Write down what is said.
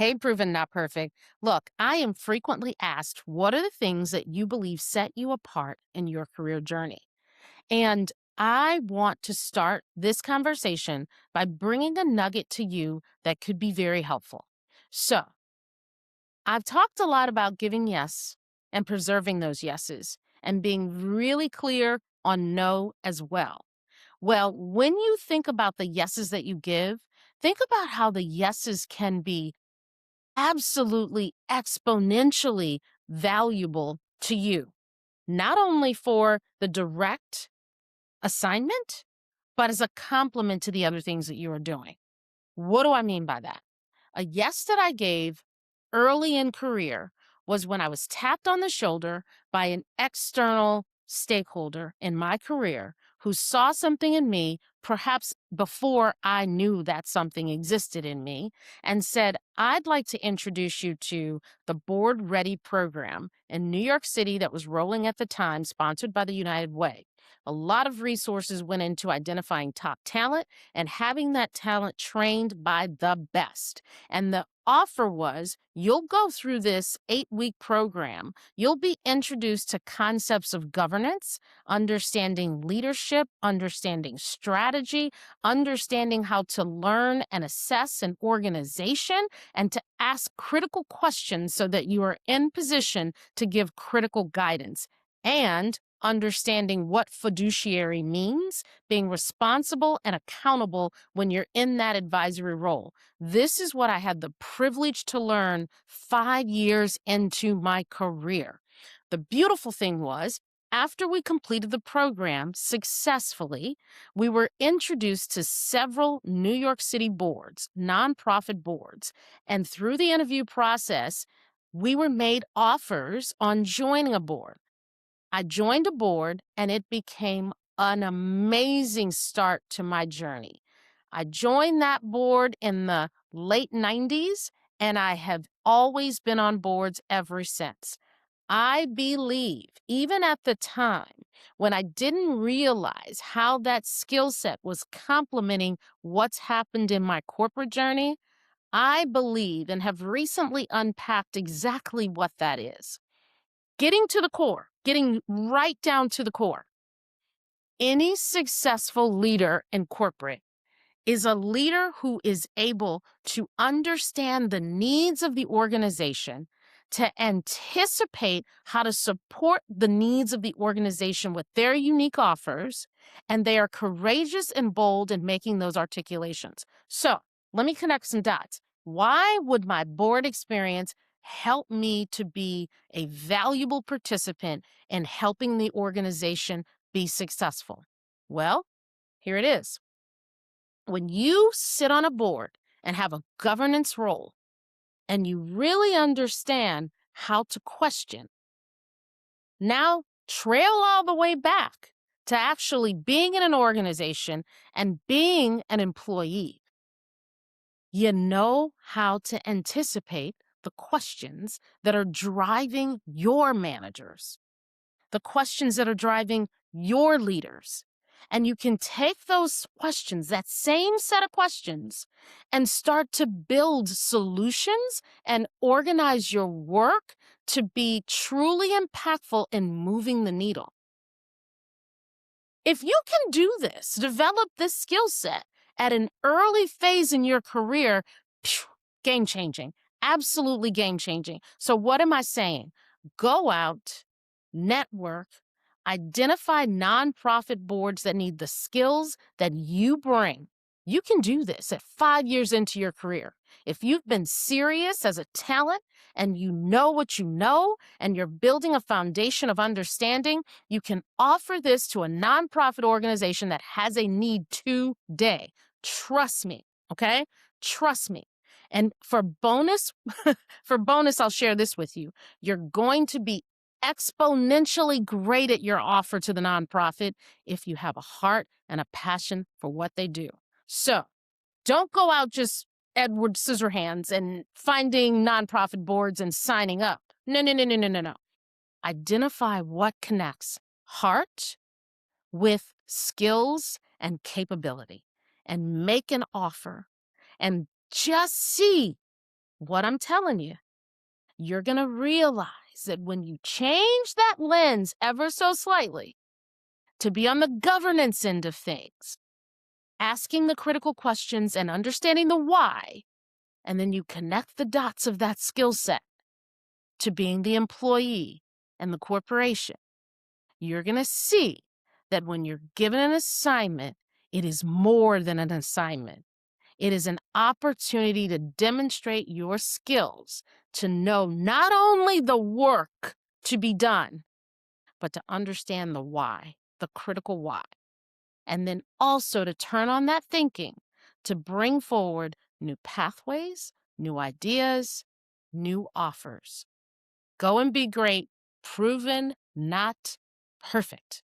Hey, proven not perfect. Look, I am frequently asked, what are the things that you believe set you apart in your career journey? And I want to start this conversation by bringing a nugget to you that could be very helpful. So, I've talked a lot about giving yes and preserving those yeses and being really clear on no as well. Well, when you think about the yeses that you give, think about how the yeses can be absolutely exponentially valuable to you, not only for the direct assignment, but as a complement to the other things that you are doing. What do I mean by that? A yes that I gave early in career was when I was tapped on the shoulder by an external stakeholder in my career who saw something in me, perhaps before I knew that something existed in me, and said, I'd like to introduce you to the Board Ready program in New York City that was rolling at the time, sponsored by the United Way. A lot of resources went into identifying top talent and having that talent trained by the best. And the offer was you'll go through this 8-week program. You'll be introduced to concepts of governance, understanding leadership, understanding strategy, understanding how to learn and assess an organization, and to ask critical questions so that you are in position to give critical guidance. And understanding what fiduciary means, being responsible and accountable when you're in that advisory role. This is what I had the privilege to learn 5 years into my career. The beautiful thing was, after we completed the program successfully, we were introduced to several New York City boards, nonprofit boards. And through the interview process, we were made offers on joining a board. I joined a board and it became an amazing start to my journey. I joined that board in the late 90s and I have always been on boards ever since. I believe, even at the time when I didn't realize how that skill set was complementing what's happened in my corporate journey, I believe and have recently unpacked exactly what that is. Getting to the core, getting right down to the core. Any successful leader in corporate is a leader who is able to understand the needs of the organization, to anticipate how to support the needs of the organization with their unique offers, and they are courageous and bold in making those articulations. So let me connect some dots. Why would my board experience help me to be a valuable participant in helping the organization be successful? Well, here it is. When you sit on a board and have a governance role and you really understand how to question, now trail all the way back to actually being in an organization and being an employee. You know how to anticipate the questions that are driving your managers, the questions that are driving your leaders. And you can take those questions, that same set of questions, and start to build solutions and organize your work to be truly impactful in moving the needle. If you can do this, develop this skill set at an early phase in your career, phew, game changing, absolutely game changing. So, what am I saying? Go out, network, identify nonprofit boards that need the skills that you bring. You can do this at 5 years into your career. If you've been serious as a talent and you know what you know and you're building a foundation of understanding, you can offer this to a nonprofit organization that has a need today. Trust me, okay? Trust me. And for bonus, I'll share this with you. You're going to be exponentially great at your offer to the nonprofit if you have a heart and a passion for what they do. So don't go out just Edward Scissorhands and finding nonprofit boards and signing up. No, no, no, no, no, no, no. Identify what connects heart with skills and capability and make an offer and just see what I'm telling you, you're going to realize that when you change that lens ever so slightly to be on the governance end of things, asking the critical questions and understanding the why, and then you connect the dots of that skill set to being the employee and the corporation, you're going to see that when you're given an assignment, it is more than an assignment. It is an opportunity to demonstrate your skills, to know not only the work to be done, but to understand the why, the critical why. And then also to turn on that thinking to bring forward new pathways, new ideas, new offers. Go and be great, proven, not perfect.